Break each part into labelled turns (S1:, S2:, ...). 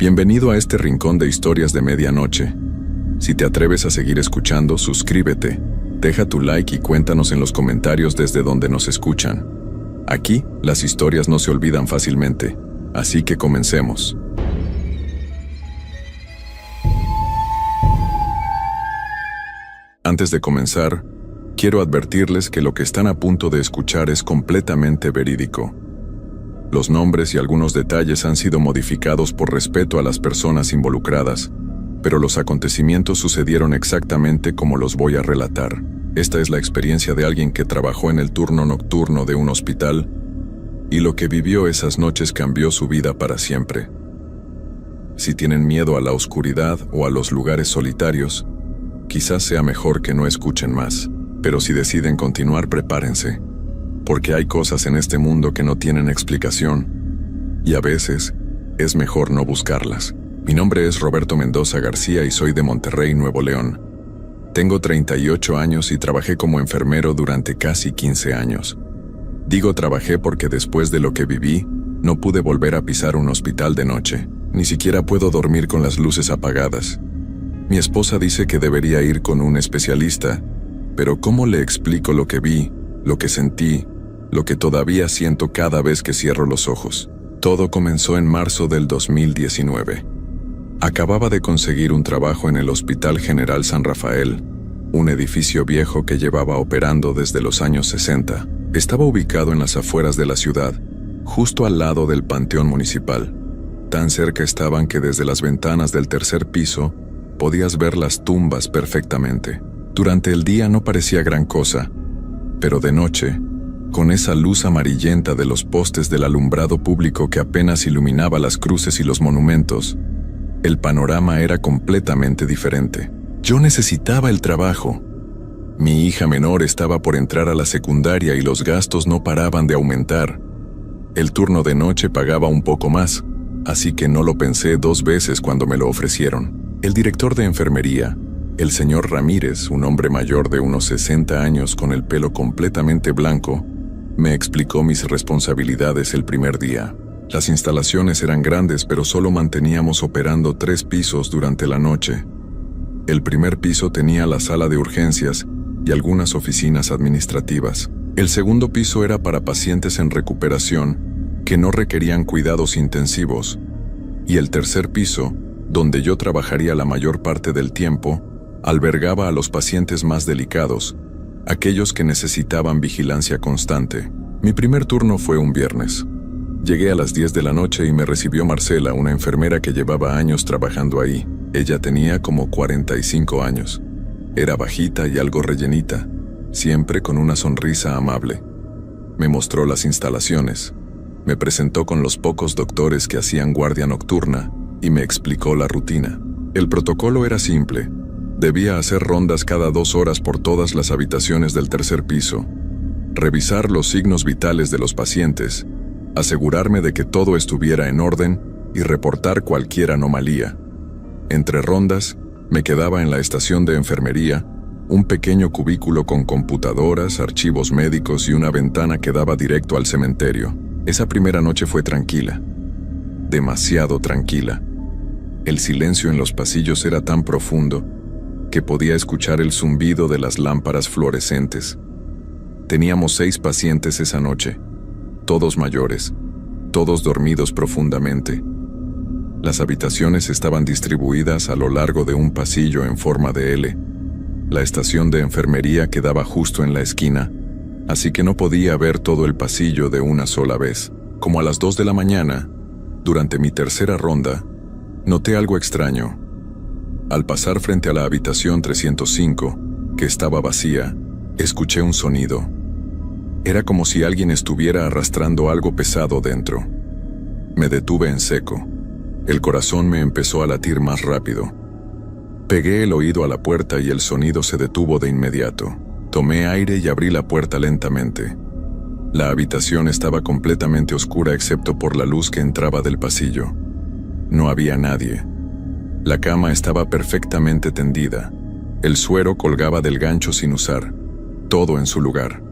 S1: Bienvenido a este rincón de historias de medianoche. Si te atreves a seguir escuchando, suscríbete, deja tu like y cuéntanos en los comentarios desde donde nos escuchan. Aquí, las historias no se olvidan fácilmente, así que comencemos. Antes de comenzar, quiero advertirles que lo que están a punto de escuchar es completamente verídico. Los nombres y algunos detalles han sido modificados por respeto a las personas involucradas, pero los acontecimientos sucedieron exactamente como los voy a relatar. Esta es la experiencia de alguien que trabajó en el turno nocturno de un hospital, y lo que vivió esas noches cambió su vida para siempre. Si tienen miedo a la oscuridad o a los lugares solitarios, quizás sea mejor que no escuchen más, pero si deciden continuar, prepárense, porque hay cosas en este mundo que no tienen explicación, y a veces es mejor no buscarlas. Mi nombre es Roberto Mendoza García y soy de Monterrey, Nuevo León. Tengo 38 años y trabajé como enfermero durante casi 15 años. Digo trabajé porque después de lo que viví, no pude volver a pisar un hospital de noche. Ni siquiera puedo dormir con las luces apagadas. Mi esposa dice que debería ir con un especialista, pero ¿cómo le explico lo que vi, lo que sentí, lo que todavía siento cada vez que cierro los ojos? Todo comenzó en marzo del 2019. Acababa de conseguir un trabajo en el Hospital General San Rafael, un edificio viejo que llevaba operando desde los años 60. Estaba ubicado en las afueras de la ciudad, justo al lado del Panteón Municipal. Tan cerca estaban que desde las ventanas del tercer piso podías ver las tumbas perfectamente. Durante el día no parecía gran cosa, pero de noche, con esa luz amarillenta de los postes del alumbrado público que apenas iluminaba las cruces y los monumentos, el panorama era completamente diferente. Yo necesitaba el trabajo. Mi hija menor estaba por entrar a la secundaria y los gastos no paraban de aumentar. El turno de noche pagaba un poco más, así que no lo pensé dos veces cuando me lo ofrecieron. El director de enfermería, el señor Ramírez, un hombre mayor de unos 60 años con el pelo completamente blanco, me explicó mis responsabilidades el primer día. Las instalaciones eran grandes, pero solo manteníamos operando 3 pisos durante la noche. El primer piso tenía la sala de urgencias y algunas oficinas administrativas. El segundo piso era para pacientes en recuperación que no requerían cuidados intensivos. Y el tercer piso, donde yo trabajaría la mayor parte del tiempo, albergaba a los pacientes más delicados, aquellos que necesitaban vigilancia constante. Mi primer turno fue un viernes. Llegué a las 10 de la noche y me recibió Marcela, una enfermera que llevaba años trabajando ahí. Ella tenía como 45 años. Era bajita y algo rellenita, siempre con una sonrisa amable. Me mostró las instalaciones, me presentó con los pocos doctores que hacían guardia nocturna y me explicó la rutina. El protocolo era simple. Debía hacer rondas cada 2 horas por todas las habitaciones del tercer piso, revisar los signos vitales de los pacientes, asegurarme de que todo estuviera en orden y reportar cualquier anomalía. Entre rondas, me quedaba en la estación de enfermería, un pequeño cubículo con computadoras, archivos médicos y una ventana que daba directo al cementerio. Esa primera noche fue tranquila, demasiado tranquila. El silencio en los pasillos era tan profundo que podía escuchar el zumbido de las lámparas fluorescentes. Teníamos 6 pacientes esa noche, todos mayores, todos dormidos profundamente. Las habitaciones estaban distribuidas a lo largo de un pasillo en forma de L. La estación de enfermería quedaba justo en la esquina, así que no podía ver todo el pasillo de una sola vez. Como a las 2 de la mañana, durante mi tercera ronda, noté algo extraño. Al pasar frente a la habitación 305, que estaba vacía, escuché un sonido. Era como si alguien estuviera arrastrando algo pesado dentro. Me detuve en seco. El corazón me empezó a latir más rápido. Pegué el oído a la puerta y el sonido se detuvo de inmediato. Tomé aire y abrí la puerta lentamente. La habitación estaba completamente oscura excepto por la luz que entraba del pasillo. No había nadie. La cama estaba perfectamente tendida. El suero colgaba del gancho sin usar. Todo en su lugar.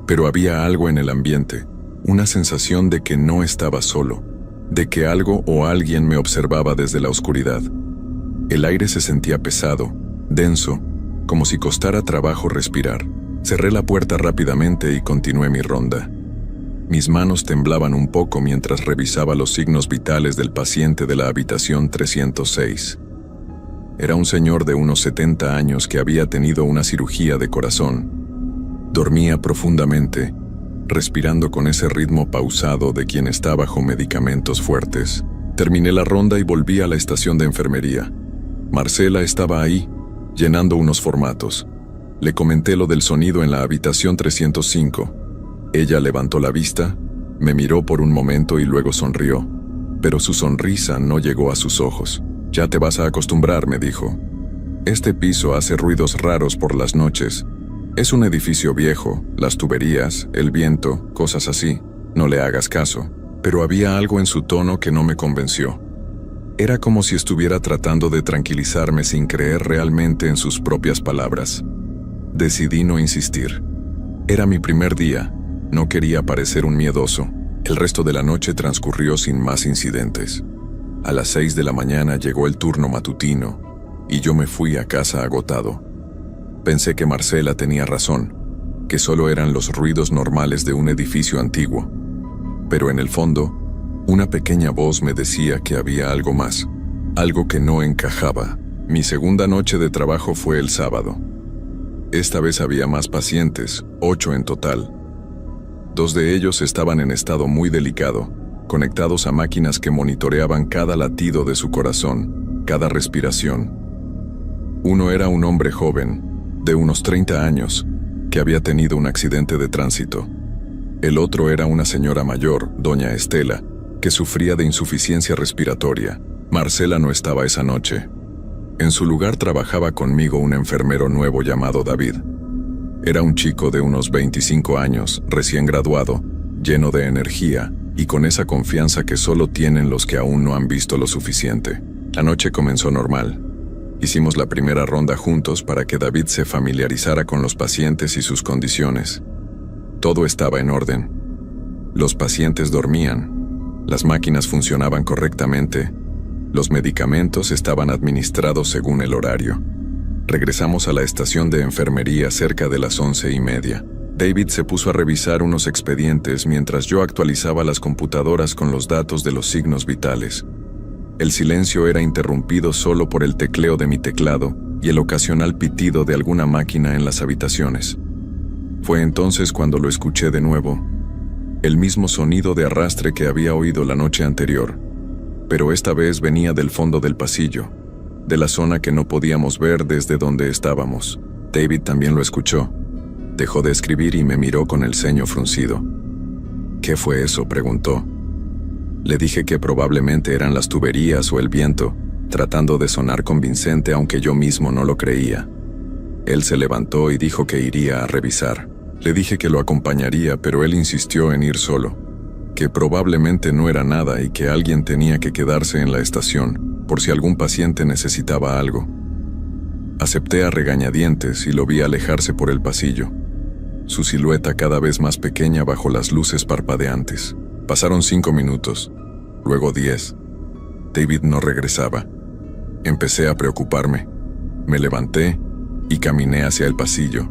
S1: Pero había algo en el ambiente, una sensación de que no estaba solo, de que algo o alguien me observaba desde la oscuridad. El aire se sentía pesado, denso, como si costara trabajo respirar. Cerré la puerta rápidamente y continué mi ronda. Mis manos temblaban un poco mientras revisaba los signos vitales del paciente de la habitación 306. Era un señor de unos 70 años que había tenido una cirugía de corazón. Dormía profundamente, respirando con ese ritmo pausado de quien está bajo medicamentos fuertes. Terminé la ronda y volví a la estación de enfermería. Marcela estaba ahí, llenando unos formatos. Le comenté lo del sonido en la habitación 305. Ella levantó la vista, me miró por un momento y luego sonrió, pero su sonrisa no llegó a sus ojos. «Ya te vas a acostumbrar», me dijo. «Este piso hace ruidos raros por las noches. Es un edificio viejo, las tuberías, el viento, cosas así. No le hagas caso». Pero había algo en su tono que no me convenció. Era como si estuviera tratando de tranquilizarme sin creer realmente en sus propias palabras. Decidí no insistir. Era mi primer día. No quería parecer un miedoso. El resto de la noche transcurrió sin más incidentes. A las 6 de la mañana llegó el turno matutino y yo me fui a casa agotado. Pensé que Marcela tenía razón, que solo eran los ruidos normales de un edificio antiguo. Pero en el fondo, una pequeña voz me decía que había algo más, algo que no encajaba. Mi segunda noche de trabajo fue el sábado. Esta vez había más pacientes, 8 en total. 2 de ellos estaban en estado muy delicado, conectados a máquinas que monitoreaban cada latido de su corazón, cada respiración. Uno era un hombre joven, de unos 30 años, que había tenido un accidente de tránsito. El otro era una señora mayor, doña Estela, que sufría de insuficiencia respiratoria. Marcela no estaba esa noche. En su lugar trabajaba conmigo un enfermero nuevo llamado David. Era un chico de unos 25 años, recién graduado, lleno de energía y con esa confianza que solo tienen los que aún no han visto lo suficiente. La noche comenzó normal. Hicimos la primera ronda juntos para que David se familiarizara con los pacientes y sus condiciones. Todo estaba en orden. Los pacientes dormían, las máquinas funcionaban correctamente, los medicamentos estaban administrados según el horario. Regresamos a la estación de enfermería cerca de las 11:30. David se puso a revisar unos expedientes mientras yo actualizaba las computadoras con los datos de los signos vitales. El silencio era interrumpido solo por el tecleo de mi teclado y el ocasional pitido de alguna máquina en las habitaciones. Fue entonces cuando lo escuché de nuevo, el mismo sonido de arrastre que había oído la noche anterior, pero esta vez venía del fondo del pasillo, de la zona que no podíamos ver desde donde estábamos. David también lo escuchó. Dejó de escribir y me miró con el ceño fruncido. «¿Qué fue eso?», preguntó. Le dije que probablemente eran las tuberías o el viento, tratando de sonar convincente aunque yo mismo no lo creía. Él se levantó y dijo que iría a revisar. Le dije que lo acompañaría, pero él insistió en ir solo, que probablemente no era nada y que alguien tenía que quedarse en la estación, por si algún paciente necesitaba algo. Acepté a regañadientes y lo vi alejarse por el pasillo, su silueta cada vez más pequeña bajo las luces parpadeantes. Pasaron 5 minutos, luego 10. David no regresaba. Empecé a preocuparme. Me levanté y caminé hacia el pasillo,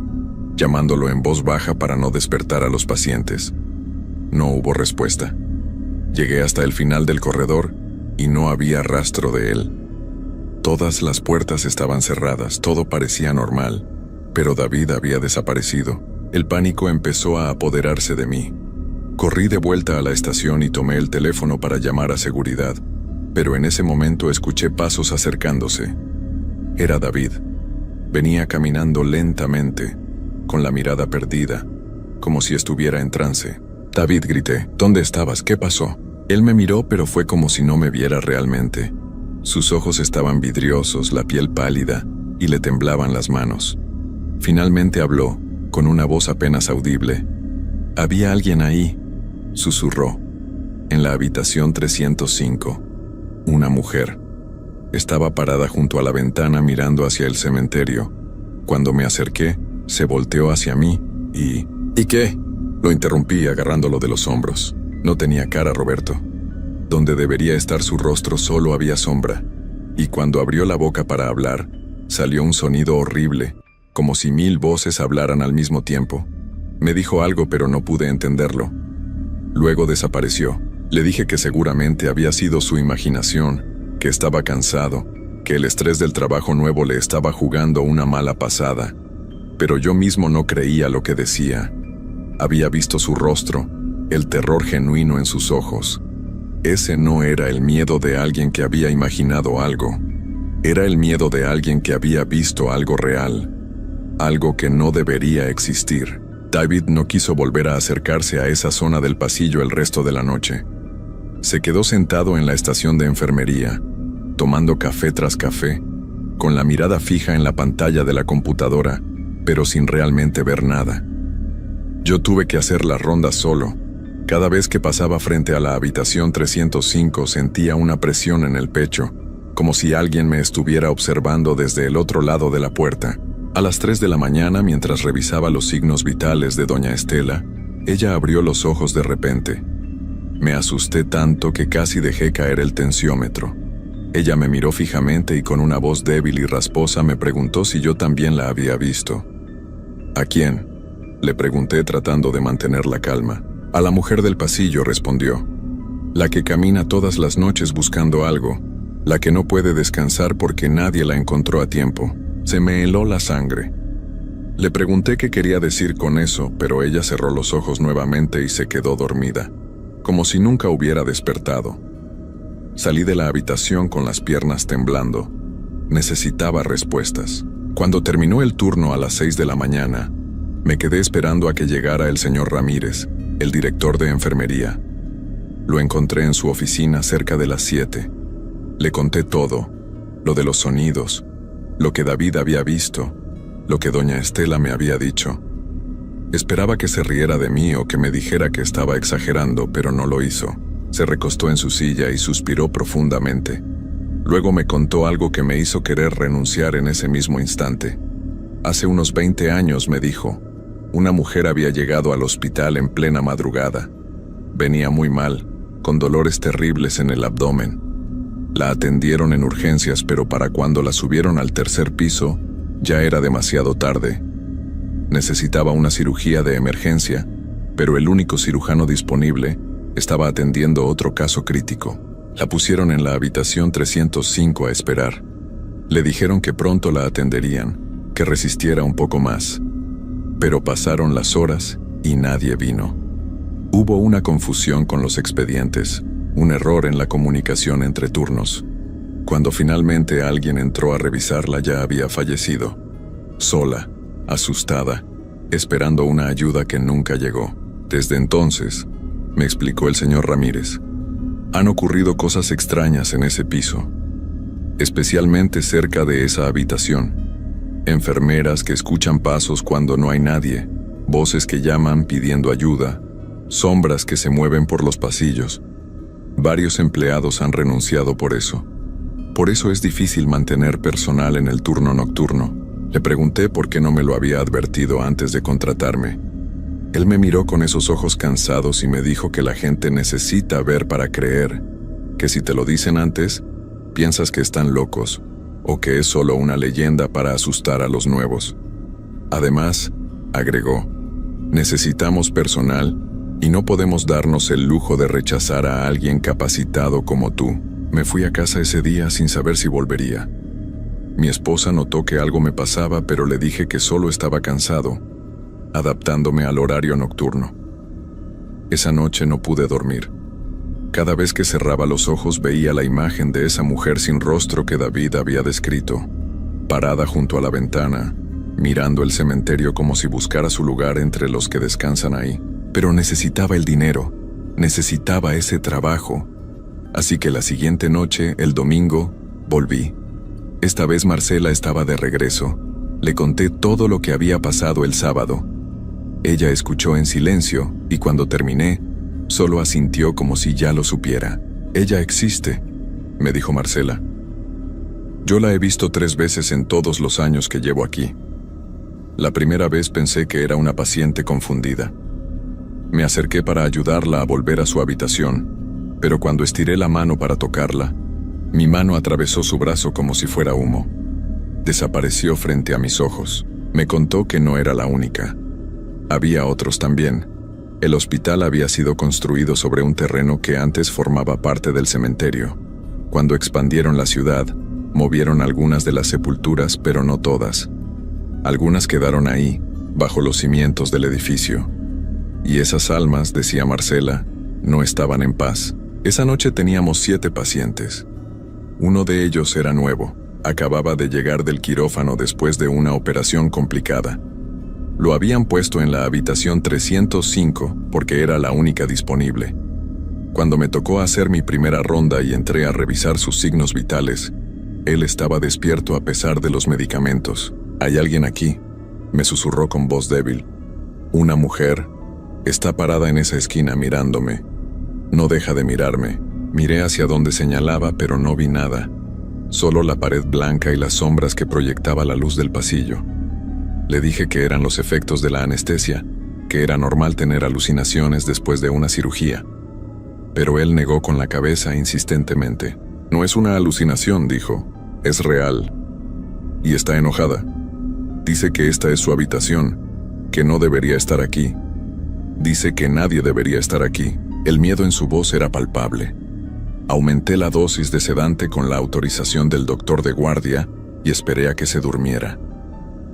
S1: llamándolo en voz baja para no despertar a los pacientes. No hubo respuesta. Llegué hasta el final del corredor y no había rastro de él. Todas las puertas estaban cerradas, todo parecía normal, pero David había desaparecido. El pánico empezó a apoderarse de mí. Corrí de vuelta a la estación y tomé el teléfono para llamar a seguridad, pero en ese momento escuché pasos acercándose. Era David. Venía caminando lentamente, con la mirada perdida, como si estuviera en trance. «David», grité, «¿dónde estabas? ¿Qué pasó?» Él me miró, pero fue como si no me viera realmente. Sus ojos estaban vidriosos, la piel pálida, y le temblaban las manos. Finalmente habló, con una voz apenas audible. «Había alguien ahí», susurró. «En la habitación 305. Una mujer. Estaba parada junto a la ventana mirando hacia el cementerio. Cuando me acerqué, se volteó hacia mí y... «¿Y qué?», lo interrumpí agarrándolo de los hombros. «No tenía cara, Roberto». Donde debería estar su rostro solo había sombra, y cuando abrió la boca para hablar, salió un sonido horrible, como si 1000 voces hablaran al mismo tiempo. Me dijo algo pero no pude entenderlo. Luego desapareció. Le dije que seguramente había sido su imaginación, que estaba cansado, que el estrés del trabajo nuevo le estaba jugando una mala pasada. Pero yo mismo no creía lo que decía. Había visto su rostro, el terror genuino en sus ojos. Ese no era el miedo de alguien que había imaginado algo. Era el miedo de alguien que había visto algo real, algo que no debería existir. David no quiso volver a acercarse a esa zona del pasillo el resto de la noche. Se quedó sentado en la estación de enfermería, tomando café tras café, con la mirada fija en la pantalla de la computadora, pero sin realmente ver nada. Yo tuve que hacer la ronda solo. Cada vez que pasaba frente a la habitación 305 sentía una presión en el pecho, como si alguien me estuviera observando desde el otro lado de la puerta. A las 3 de la mañana, mientras revisaba los signos vitales de doña Estela, ella abrió los ojos de repente. Me asusté tanto que casi dejé caer el tensiómetro. Ella me miró fijamente y con una voz débil y rasposa me preguntó si yo también la había visto. ¿A quién?, le pregunté tratando de mantener la calma. A la mujer del pasillo, respondió. La que camina todas las noches buscando algo, la que no puede descansar porque nadie la encontró a tiempo. Se me heló la sangre. Le pregunté qué quería decir con eso, pero ella cerró los ojos nuevamente y se quedó dormida, como si nunca hubiera despertado. Salí de la habitación con las piernas temblando. Necesitaba respuestas. Cuando terminó el turno a las 6 de la mañana, me quedé esperando a que llegara el señor Ramírez, el director de enfermería. Lo encontré en su oficina cerca de las 7. Le conté todo, lo de los sonidos, lo que David había visto, lo que doña Estela me había dicho. Esperaba que se riera de mí o que me dijera que estaba exagerando, pero no lo hizo. Se recostó en su silla y suspiró profundamente. Luego me contó algo que me hizo querer renunciar en ese mismo instante. Hace unos 20 años, me dijo, una mujer había llegado al hospital en plena madrugada. Venía muy mal, con dolores terribles en el abdomen. La atendieron en urgencias, pero para cuando la subieron al 3er piso, ya era demasiado tarde. Necesitaba una cirugía de emergencia, pero el único cirujano disponible estaba atendiendo otro caso crítico. La pusieron en la habitación 305 a esperar. Le dijeron que pronto la atenderían, que resistiera un poco más. Pero pasaron las horas y nadie vino. Hubo una confusión con los expedientes, un error en la comunicación entre turnos. Cuando finalmente alguien entró a revisarla, ya había fallecido. Sola, asustada, esperando una ayuda que nunca llegó. Desde entonces, me explicó el señor Ramírez, han ocurrido cosas extrañas en ese piso, especialmente cerca de esa habitación. Enfermeras que escuchan pasos cuando no hay nadie, voces que llaman pidiendo ayuda, sombras que se mueven por los pasillos. Varios empleados han renunciado por eso. Por eso es difícil mantener personal en el turno nocturno. Le pregunté por qué no me lo había advertido antes de contratarme. Él me miró con esos ojos cansados y me dijo que la gente necesita ver para creer, que si te lo dicen antes, piensas que están locos, o que es solo una leyenda para asustar a los nuevos. Además, agregó, necesitamos personal y no podemos darnos el lujo de rechazar a alguien capacitado como tú. Me fui a casa ese día sin saber si volvería. Mi esposa notó que algo me pasaba, pero le dije que solo estaba cansado, adaptándome al horario nocturno. Esa noche no pude dormir. Cada vez que cerraba los ojos veía la imagen de esa mujer sin rostro que David había descrito, parada junto a la ventana, mirando el cementerio como si buscara su lugar entre los que descansan ahí. Pero necesitaba el dinero, necesitaba ese trabajo. Así que la siguiente noche, el domingo, volví. Esta vez Marcela estaba de regreso. Le conté todo lo que había pasado el sábado. Ella escuchó en silencio y cuando terminé, solo asintió como si ya lo supiera. Ella existe, me dijo Marcela. Yo la he visto 3 veces en todos los años que llevo aquí. La primera vez pensé que era una paciente confundida. Me acerqué para ayudarla a volver a su habitación, pero cuando estiré la mano para tocarla, mi mano atravesó su brazo como si fuera humo. Desapareció frente a mis ojos. Me contó que no era la única. Había otros también. El hospital había sido construido sobre un terreno que antes formaba parte del cementerio. Cuando expandieron la ciudad, movieron algunas de las sepulturas, pero no todas. Algunas quedaron ahí, bajo los cimientos del edificio. Y esas almas, decía Marcela, no estaban en paz. Esa noche teníamos 7 pacientes. Uno de ellos era nuevo. Acababa de llegar del quirófano después de una operación complicada. Lo habían puesto en la habitación 305 porque era la única disponible. Cuando me tocó hacer mi primera ronda y entré a revisar sus signos vitales, él estaba despierto a pesar de los medicamentos. «Hay alguien aquí», me susurró con voz débil. «Una mujer. Está parada en esa esquina mirándome. No deja de mirarme». Miré hacia donde señalaba, pero no vi nada. Solo la pared blanca y las sombras que proyectaba la luz del pasillo. Le dije que eran los efectos de la anestesia, que era normal tener alucinaciones después de una cirugía. Pero él negó con la cabeza insistentemente. «No es una alucinación», dijo. «Es real. Y está enojada. Dice que esta es su habitación, que no debería estar aquí. Dice que nadie debería estar aquí». El miedo en su voz era palpable. Aumenté la dosis de sedante con la autorización del doctor de guardia y esperé a que se durmiera.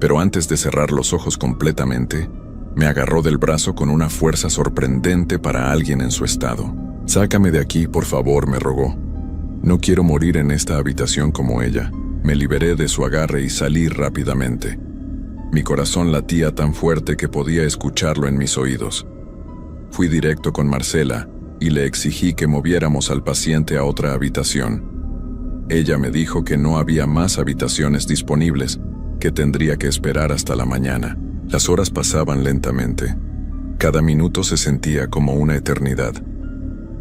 S1: Pero antes de cerrar los ojos completamente, me agarró del brazo con una fuerza sorprendente para alguien en su estado. «Sácame de aquí, por favor», me rogó. «No quiero morir en esta habitación como ella». Me liberé de su agarre y salí rápidamente. Mi corazón latía tan fuerte que podía escucharlo en mis oídos. Fui directo con Marcela y le exigí que moviéramos al paciente a otra habitación. Ella me dijo que no había más habitaciones disponibles, que tendría que esperar hasta la mañana. Las horas pasaban lentamente. Cada minuto se sentía como una eternidad.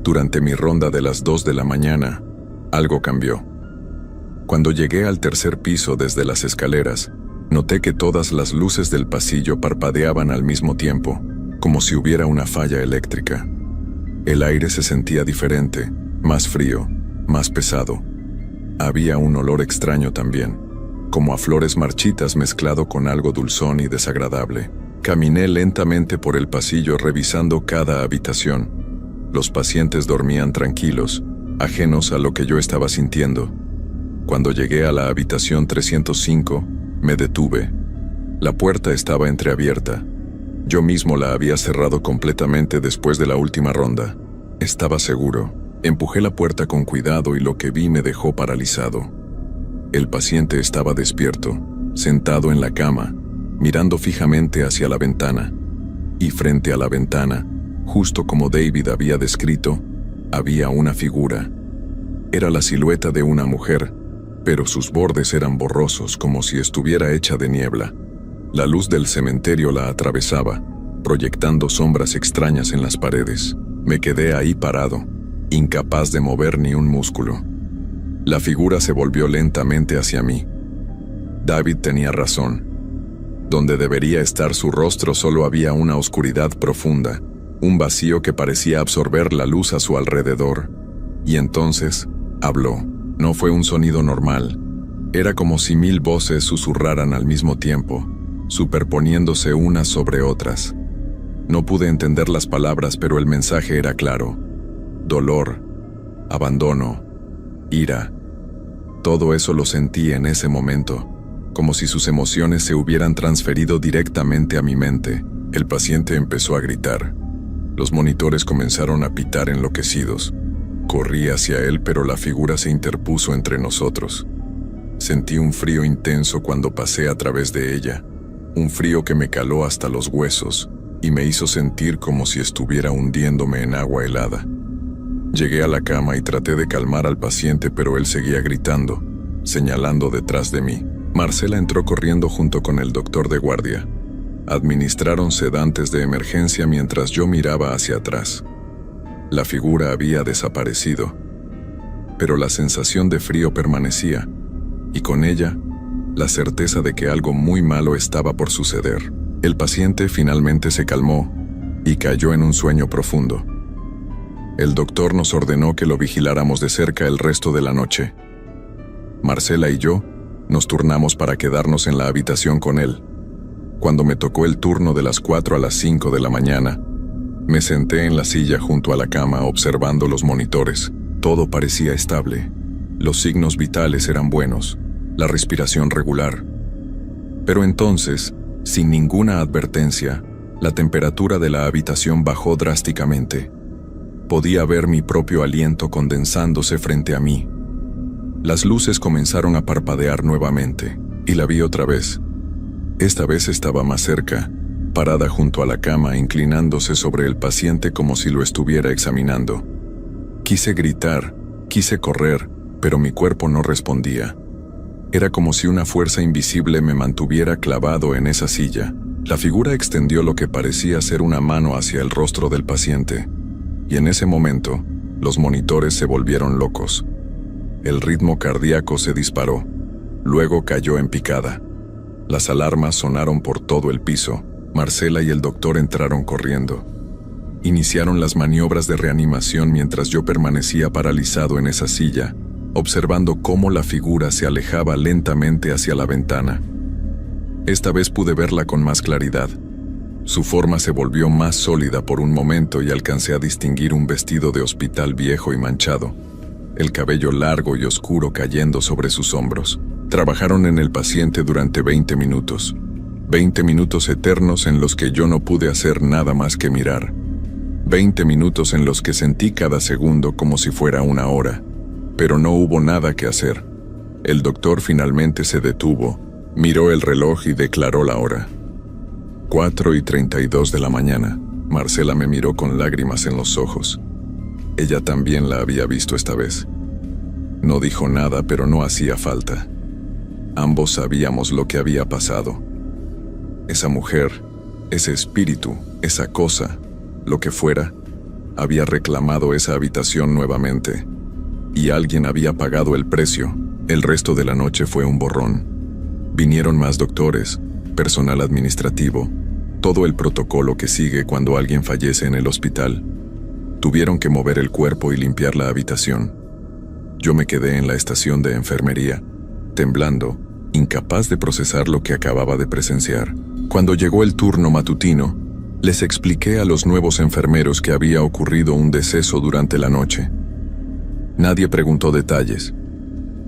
S1: Durante mi ronda de las 2 de la mañana, algo cambió. Cuando llegué al tercer piso desde las escaleras, noté que todas las luces del pasillo parpadeaban al mismo tiempo, como si hubiera una falla eléctrica. El aire se sentía diferente, más frío, más pesado. Había un olor extraño también, como a flores marchitas mezclado con algo dulzón y desagradable. Caminé lentamente por el pasillo revisando cada habitación. Los pacientes dormían tranquilos, ajenos a lo que yo estaba sintiendo. Cuando llegué a la habitación 305, me detuve. La puerta estaba entreabierta. Yo mismo la había cerrado completamente después de la última ronda. Estaba seguro. Empujé la puerta con cuidado y lo que vi me dejó paralizado. El paciente estaba despierto, sentado en la cama, mirando fijamente hacia la ventana. Y frente a la ventana, justo como David había descrito, había una figura. Era la silueta de una mujer, pero sus bordes eran borrosos como si estuviera hecha de niebla. La luz del cementerio la atravesaba, proyectando sombras extrañas en las paredes. Me quedé ahí parado, incapaz de mover ni un músculo. La figura se volvió lentamente hacia mí. David tenía razón. Donde debería estar su rostro solo había una oscuridad profunda, un vacío que parecía absorber la luz a su alrededor. Y entonces, habló. No fue un sonido normal. Era como si 1000 voces susurraran al mismo tiempo, superponiéndose unas sobre otras. No pude entender las palabras, pero el mensaje era claro. Dolor, abandono, ira. Todo eso lo sentí en ese momento, como si sus emociones se hubieran transferido directamente a mi mente. El paciente empezó a gritar. Los monitores comenzaron a pitar enloquecidos. Corrí hacia él, pero la figura se interpuso entre nosotros. Sentí un frío intenso cuando pasé a través de ella, un frío que me caló hasta los huesos y me hizo sentir como si estuviera hundiéndome en agua helada. Llegué a la cama y traté de calmar al paciente, pero él seguía gritando, señalando detrás de mí. Marcela entró corriendo junto con el doctor de guardia. Administraron sedantes de emergencia mientras yo miraba hacia atrás. La figura había desaparecido, pero la sensación de frío permanecía, y con ella, la certeza de que algo muy malo estaba por suceder. El paciente finalmente se calmó y cayó en un sueño profundo. El doctor nos ordenó que lo vigiláramos de cerca el resto de la noche. Marcela y yo nos turnamos para quedarnos en la habitación con él. Cuando me tocó el turno de las 4 a las 5 de la mañana, me senté en la silla junto a la cama observando los monitores. Todo parecía estable. Los signos vitales eran buenos, la respiración regular. Pero entonces, sin ninguna advertencia, la temperatura de la habitación bajó drásticamente. Podía ver mi propio aliento condensándose frente a mí. Las luces comenzaron a parpadear nuevamente, y la vi otra vez. Esta vez estaba más cerca, parada junto a la cama, inclinándose sobre el paciente como si lo estuviera examinando. Quise gritar, quise correr, pero mi cuerpo no respondía. Era como si una fuerza invisible me mantuviera clavado en esa silla. La figura extendió lo que parecía ser una mano hacia el rostro del paciente, y en ese momento, los monitores se volvieron locos. El ritmo cardíaco se disparó, luego cayó en picada. Las alarmas sonaron por todo el piso. Marcela y el doctor entraron corriendo. Iniciaron las maniobras de reanimación mientras yo permanecía paralizado en esa silla, observando cómo la figura se alejaba lentamente hacia la ventana. Esta vez pude verla con más claridad. Su forma se volvió más sólida por un momento y alcancé a distinguir un vestido de hospital viejo y manchado, el cabello largo y oscuro cayendo sobre sus hombros. Trabajaron en el paciente durante 20 minutos. 20 minutos eternos en los que yo no pude hacer nada más que mirar. 20 minutos en los que sentí cada segundo como si fuera una hora. Pero no hubo nada que hacer. El doctor finalmente se detuvo, miró el reloj y declaró la hora. 4:32 de la mañana. Marcela me miró con lágrimas en los ojos. Ella también la había visto esta vez. No dijo nada, pero no hacía falta. Ambos sabíamos lo que había pasado. Esa mujer, ese espíritu, esa cosa, lo que fuera, había reclamado esa habitación nuevamente. Y alguien había pagado el precio. El resto de la noche fue un borrón. Vinieron más doctores, personal administrativo, todo el protocolo que sigue cuando alguien fallece en el hospital. Tuvieron que mover el cuerpo y limpiar la habitación. Yo me quedé en la estación de enfermería, temblando, incapaz de procesar lo que acababa de presenciar. Cuando llegó el turno matutino, les expliqué a los nuevos enfermeros que había ocurrido un deceso durante la noche. Nadie preguntó detalles.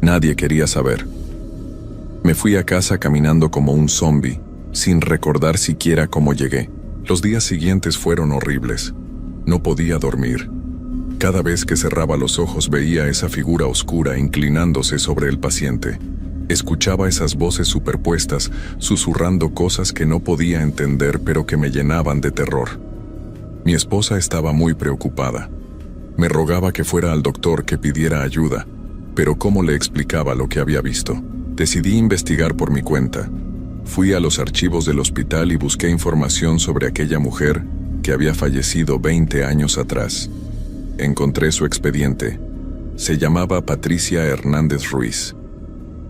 S1: Nadie quería saber. Me fui a casa caminando como un zombi, sin recordar siquiera cómo llegué. Los días siguientes fueron horribles. No podía dormir. Cada vez que cerraba los ojos veía esa figura oscura inclinándose sobre el paciente. Escuchaba esas voces superpuestas, susurrando cosas que no podía entender pero que me llenaban de terror. Mi esposa estaba muy preocupada. Me rogaba que fuera al doctor, que pidiera ayuda, pero ¿cómo le explicaba lo que había visto? Decidí investigar por mi cuenta. Fui a los archivos del hospital y busqué información sobre aquella mujer que había fallecido 20 años atrás. Encontré su expediente. Se llamaba Patricia Hernández Ruiz.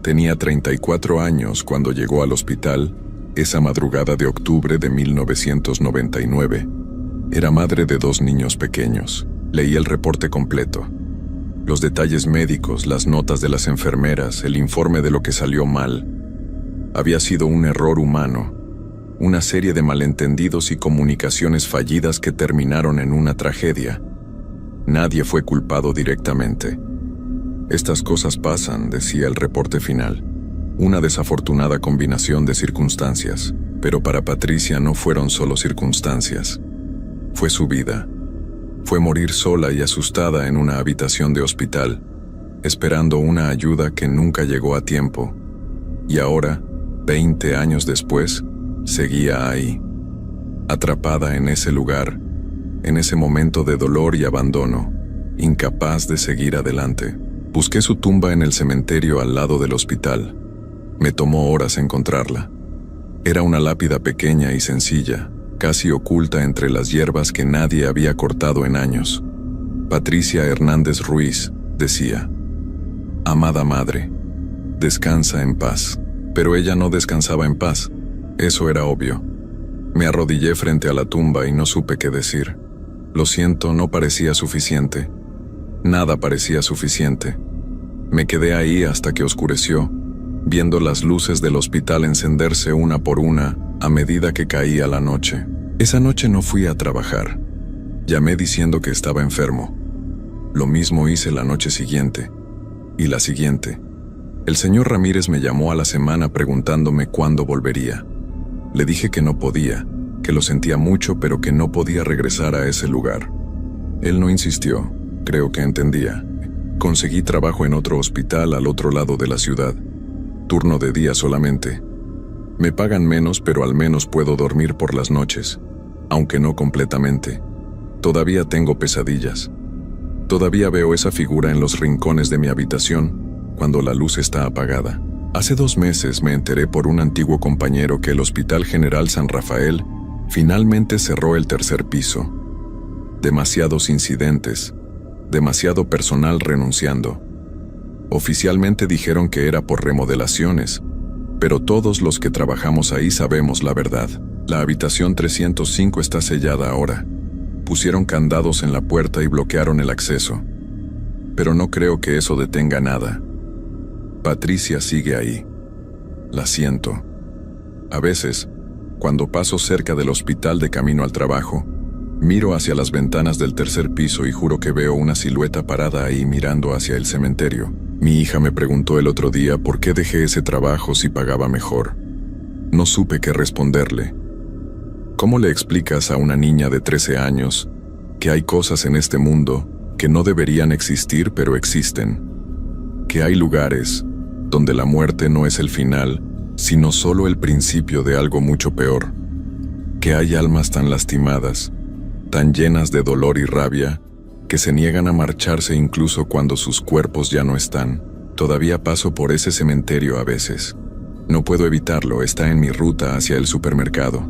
S1: Tenía 34 años cuando llegó al hospital esa madrugada de octubre de 1999. Era madre de 2 niños pequeños. Leí el reporte completo. Los detalles médicos, las notas de las enfermeras, el informe de lo que salió mal. Había sido un error humano, una serie de malentendidos y comunicaciones fallidas que terminaron en una tragedia. Nadie fue culpado directamente. Estas cosas pasan, decía el reporte final. Una desafortunada combinación de circunstancias, pero para Patricia no fueron solo circunstancias. Fue su vida. Fue morir sola y asustada en una habitación de hospital, esperando una ayuda que nunca llegó a tiempo. Y ahora, 20 años después, seguía ahí, atrapada en ese lugar, en ese momento de dolor y abandono, incapaz de seguir adelante. Busqué su tumba en el cementerio al lado del hospital. Me tomó horas encontrarla. Era una lápida pequeña y sencilla, casi oculta entre las hierbas que nadie había cortado en años. Patricia Hernández Ruiz, decía. Amada madre, descansa en paz. Pero ella no descansaba en paz. Eso era obvio. Me arrodillé frente a la tumba y no supe qué decir. Lo siento, no parecía suficiente. Nada parecía suficiente. Me quedé ahí hasta que oscureció, viendo las luces del hospital encenderse una por una a medida que caía la noche. Esa noche no fui a trabajar. Llamé diciendo que estaba enfermo. Lo mismo hice la noche siguiente. Y la siguiente. El señor Ramírez me llamó a la semana preguntándome cuándo volvería. Le dije que no podía, que lo sentía mucho, pero que no podía regresar a ese lugar. Él no insistió, creo que entendía. Conseguí trabajo en otro hospital al otro lado de la ciudad. Turno de día solamente. Me pagan menos, pero al menos puedo dormir por las noches, aunque no completamente. Todavía tengo pesadillas. Todavía veo esa figura en los rincones de mi habitación cuando la luz está apagada. Hace 2 meses me enteré por un antiguo compañero que el Hospital General San Rafael finalmente cerró el 3er piso. Demasiados incidentes, demasiado personal renunciando. Oficialmente dijeron que era por remodelaciones, pero todos los que trabajamos ahí sabemos la verdad. La habitación 305 está sellada ahora. Pusieron candados en la puerta y bloquearon el acceso. Pero no creo que eso detenga nada. Patricia sigue ahí. La siento. A veces, cuando paso cerca del hospital de camino al trabajo, miro hacia las ventanas del 3er piso y juro que veo una silueta parada ahí mirando hacia el cementerio. Mi hija me preguntó el otro día por qué dejé ese trabajo si pagaba mejor. No supe qué responderle. ¿Cómo le explicas a una niña de 13 años que hay cosas en este mundo que no deberían existir pero existen? Que hay lugares donde la muerte no es el final, sino solo el principio de algo mucho peor. Que hay almas tan lastimadas, tan llenas de dolor y rabia, que se niegan a marcharse incluso cuando sus cuerpos ya no están. Todavía paso por ese cementerio a veces. No puedo evitarlo, está en mi ruta hacia el supermercado.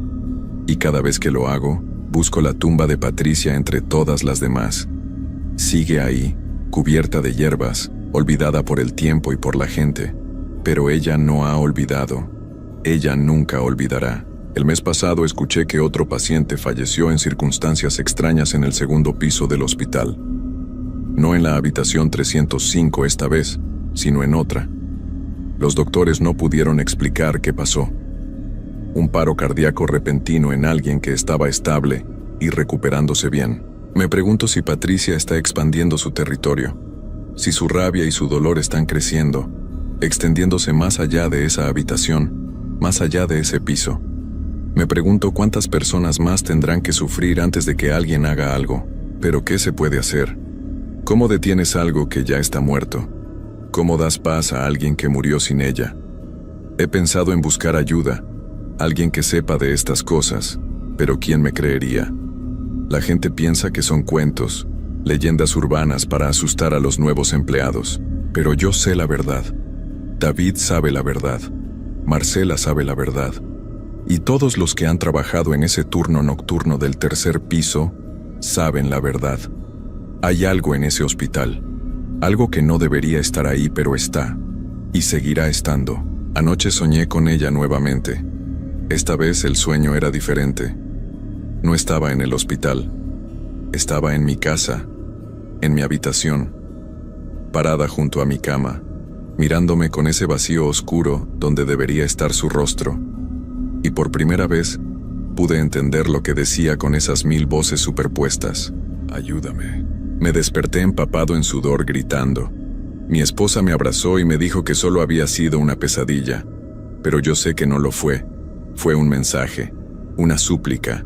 S1: Y cada vez que lo hago, busco la tumba de Patricia entre todas las demás. Sigue ahí, cubierta de hierbas, olvidada por el tiempo y por la gente. Pero ella no ha olvidado. Ella nunca olvidará. El mes pasado escuché que otro paciente falleció en circunstancias extrañas en el 2º piso del hospital. No en la habitación 305 esta vez, sino en otra. Los doctores no pudieron explicar qué pasó. Un paro cardíaco repentino en alguien que estaba estable y recuperándose bien. Me pregunto si Patricia está expandiendo su territorio, si su rabia y su dolor están creciendo, extendiéndose más allá de esa habitación, más allá de ese piso. Me pregunto cuántas personas más tendrán que sufrir antes de que alguien haga algo. Pero ¿qué se puede hacer? ¿Cómo detienes algo que ya está muerto? ¿Cómo das paz a alguien que murió sin ella? He pensado en buscar ayuda, alguien que sepa de estas cosas, pero ¿quién me creería? La gente piensa que son cuentos, leyendas urbanas para asustar a los nuevos empleados. Pero yo sé la verdad. David sabe la verdad. Marcela sabe la verdad. Y todos los que han trabajado en ese turno nocturno del 3er piso saben la verdad. Hay algo en ese hospital. Algo que no debería estar ahí, pero está. Y seguirá estando. Anoche soñé con ella nuevamente. Esta vez el sueño era diferente. No estaba en el hospital. Estaba en mi casa, en mi habitación, parada junto a mi cama, mirándome con ese vacío oscuro donde debería estar su rostro. Y por primera vez, pude entender lo que decía con esas 1000 voces superpuestas. Ayúdame. Me desperté empapado en sudor gritando. Mi esposa me abrazó y me dijo que solo había sido una pesadilla. Pero yo sé que no lo fue. Fue un mensaje, una súplica.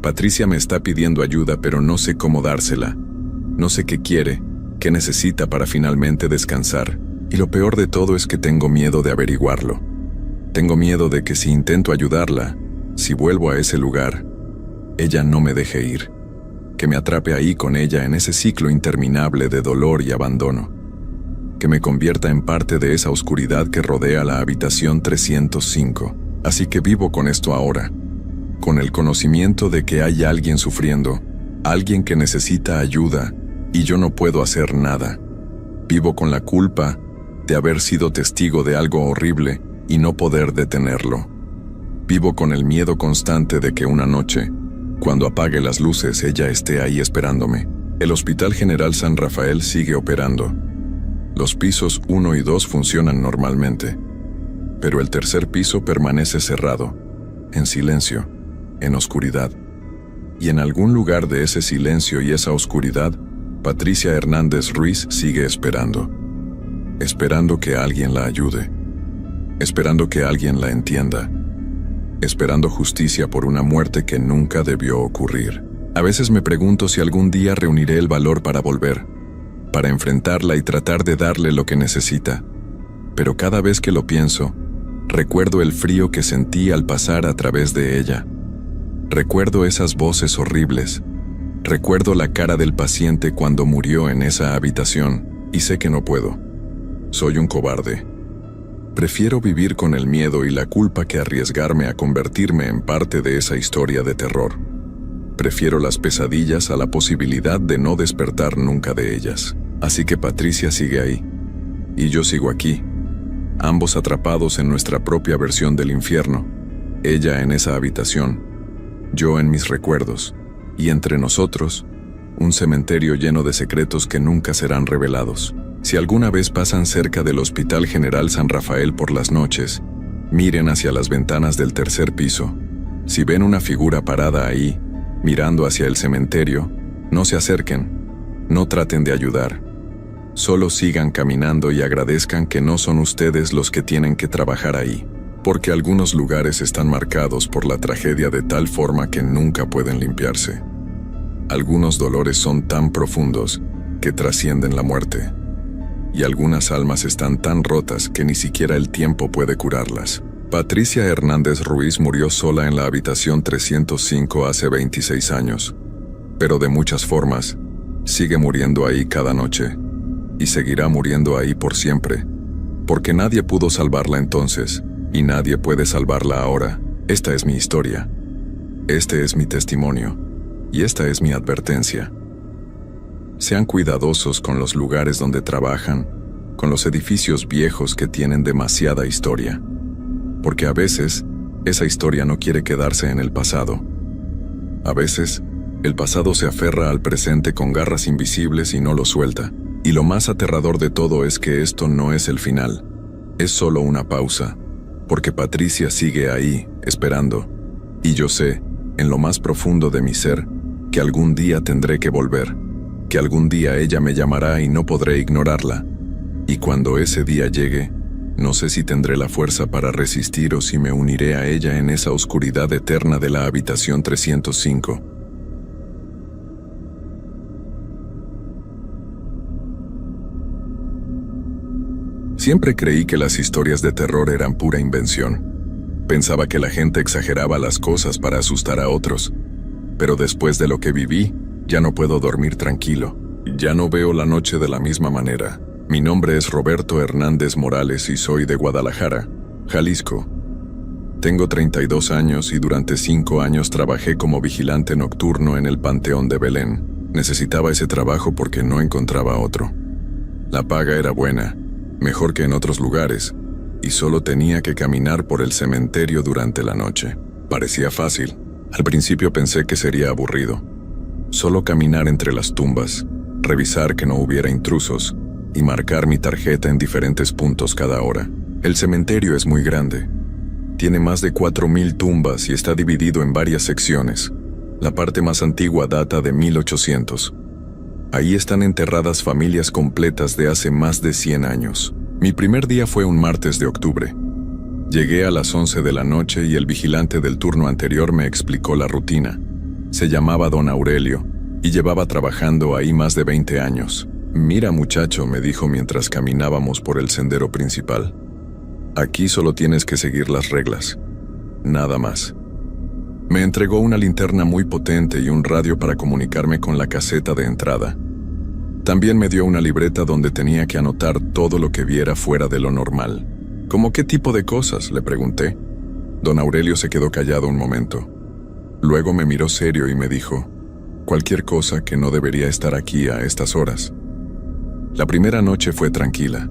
S1: Patricia me está pidiendo ayuda, pero no sé cómo dársela. No sé qué quiere, qué necesita para finalmente descansar. Y lo peor de todo es que tengo miedo de averiguarlo. Tengo miedo de que si intento ayudarla, si vuelvo a ese lugar, ella no me deje ir. Que me atrape ahí con ella en ese ciclo interminable de dolor y abandono. Que me convierta en parte de esa oscuridad que rodea la habitación 305. Así que vivo con esto ahora. Con el conocimiento de que hay alguien sufriendo, alguien que necesita ayuda, y yo no puedo hacer nada. Vivo con la culpa de haber sido testigo de algo horrible y no poder detenerlo. Vivo con el miedo constante de que una noche, Cuando apague las luces, ella esté ahí esperándome. El Hospital General San Rafael sigue operando. Los pisos 1 y 2 funcionan normalmente, pero el tercer piso permanece cerrado, en silencio, en oscuridad. Y en algún lugar de ese silencio y esa oscuridad, Patricia Hernández Ruiz sigue esperando. Esperando que alguien la ayude. Esperando que alguien la entienda. Esperando justicia por una muerte que nunca debió ocurrir. A veces me pregunto si algún día reuniré el valor para volver, para enfrentarla y tratar de darle lo que necesita. Pero cada vez que lo pienso, recuerdo el frío que sentí al pasar a través de ella. Recuerdo esas voces horribles. Recuerdo la cara del paciente cuando murió en esa habitación, y sé que no puedo. Soy un cobarde. Prefiero vivir con el miedo y la culpa que arriesgarme a convertirme en parte de esa historia de terror. Prefiero las pesadillas a la posibilidad de no despertar nunca de ellas. Así que Patricia sigue ahí. Y yo sigo aquí. Ambos atrapados en nuestra propia versión del infierno. Ella en esa habitación. Yo en mis recuerdos. Y entre nosotros, un cementerio lleno de secretos que nunca serán revelados. Si alguna vez pasan cerca del Hospital General San Rafael por las noches, miren hacia las ventanas del tercer piso. Si ven una figura parada ahí, mirando hacia el cementerio, no se acerquen, no traten de ayudar. Solo sigan caminando y agradezcan que no son ustedes los que tienen que trabajar ahí, porque algunos lugares están marcados por la tragedia de tal forma que nunca pueden limpiarse. Algunos dolores son tan profundos que trascienden la muerte. Y algunas almas están tan rotas que ni siquiera el tiempo puede curarlas. Patricia Hernández Ruiz murió sola en la habitación 305 hace 26 años. Pero de muchas formas, sigue muriendo ahí cada noche. Y seguirá muriendo ahí por siempre. Porque nadie pudo salvarla entonces, y nadie puede salvarla ahora. Esta es mi historia. Este es mi testimonio. Y esta es mi advertencia. Sean cuidadosos con los lugares donde trabajan, con los edificios viejos que tienen demasiada historia. Porque a veces, esa historia no quiere quedarse en el pasado. A veces, el pasado se aferra al presente con garras invisibles y no lo suelta. Y lo más aterrador de todo es que esto no es el final. Es solo una pausa. Porque Patricia sigue ahí, esperando. Y yo sé, en lo más profundo de mi ser, que algún día tendré que volver. Que algún día ella me llamará y no podré ignorarla. Y cuando ese día llegue, no sé si tendré la fuerza para resistir o si me uniré a ella en esa oscuridad eterna de la habitación 305. Siempre creí que las historias de terror eran pura invención. Pensaba que la gente exageraba las cosas para asustar a otros. Pero después de lo que viví, ya no puedo dormir tranquilo. Ya no veo la noche de la misma manera. Mi nombre es Roberto Hernández Morales y soy de Guadalajara, Jalisco. Tengo 32 años y durante 5 años trabajé como vigilante nocturno en el Panteón de Belén. Necesitaba ese trabajo porque no encontraba otro. La paga era buena, mejor que en otros lugares, y solo tenía que caminar por el cementerio durante la noche. Parecía fácil. Al principio pensé que sería aburrido. Solo caminar entre las tumbas, revisar que no hubiera intrusos y marcar mi tarjeta en diferentes puntos cada hora. El cementerio es muy grande. Tiene más de 4,000 tumbas y está dividido en varias secciones. La parte más antigua data de 1800. Ahí están enterradas familias completas de hace más de 100 años. Mi primer día fue un martes de octubre. Llegué a las 11 de la noche y el vigilante del turno anterior me explicó la rutina. Se llamaba Don Aurelio y llevaba trabajando ahí más de 20 años. Mira, muchacho, me dijo mientras caminábamos por el sendero principal. Aquí solo tienes que seguir las reglas. Nada más. Me entregó una linterna muy potente y un radio para comunicarme con la caseta de entrada. También me dio una libreta donde tenía que anotar todo lo que viera fuera de lo normal. ¿Cómo qué tipo de cosas?, le pregunté. Don Aurelio se quedó callado un momento. Luego me miró serio y me dijo, cualquier cosa que no debería estar aquí a estas horas. La primera noche fue tranquila.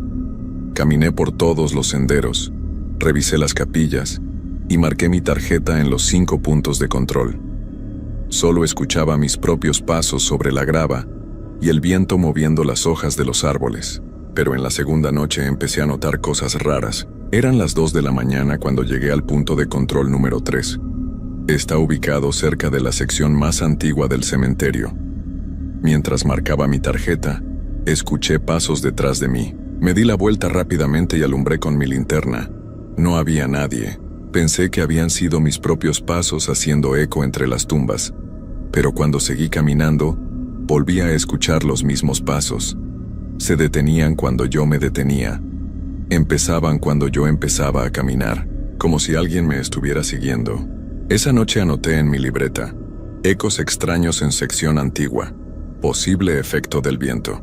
S1: Caminé por todos los senderos, revisé las capillas y marqué mi tarjeta en los 5 puntos de control. Solo escuchaba mis propios pasos sobre la grava y el viento moviendo las hojas de los árboles. Pero en la segunda noche empecé a notar cosas raras. Eran las 2 de la mañana cuando llegué al punto de control número 3. Está ubicado cerca de la sección más antigua del cementerio. Mientras marcaba mi tarjeta, escuché pasos detrás de mí. Me di la vuelta rápidamente y alumbré con mi linterna. No había nadie. Pensé que habían sido mis propios pasos haciendo eco entre las tumbas. Pero cuando seguí caminando, volví a escuchar los mismos pasos. Se detenían cuando yo me detenía. Empezaban cuando yo empezaba a caminar, como si alguien me estuviera siguiendo. Esa noche anoté en mi libreta: ecos extraños en sección antigua, posible efecto del viento.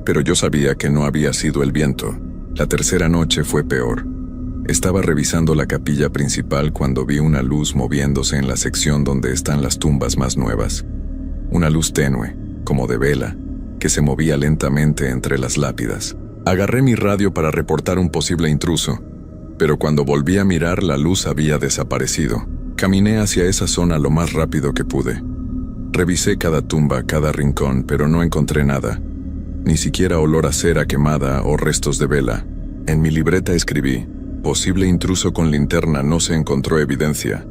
S1: Pero yo sabía que no había sido el viento. La tercera noche fue peor. Estaba revisando la capilla principal cuando vi una luz moviéndose en la sección donde están las tumbas más nuevas. Una luz tenue, como de vela, que se movía lentamente entre las lápidas. Agarré mi radio para reportar un posible intruso, pero cuando volví a mirar la luz había desaparecido. Caminé hacia esa zona lo más rápido que pude. Revisé cada tumba, cada rincón, pero no encontré nada. Ni siquiera olor a cera quemada o restos de vela. En mi libreta escribí: posible intruso con linterna, no se encontró evidencia.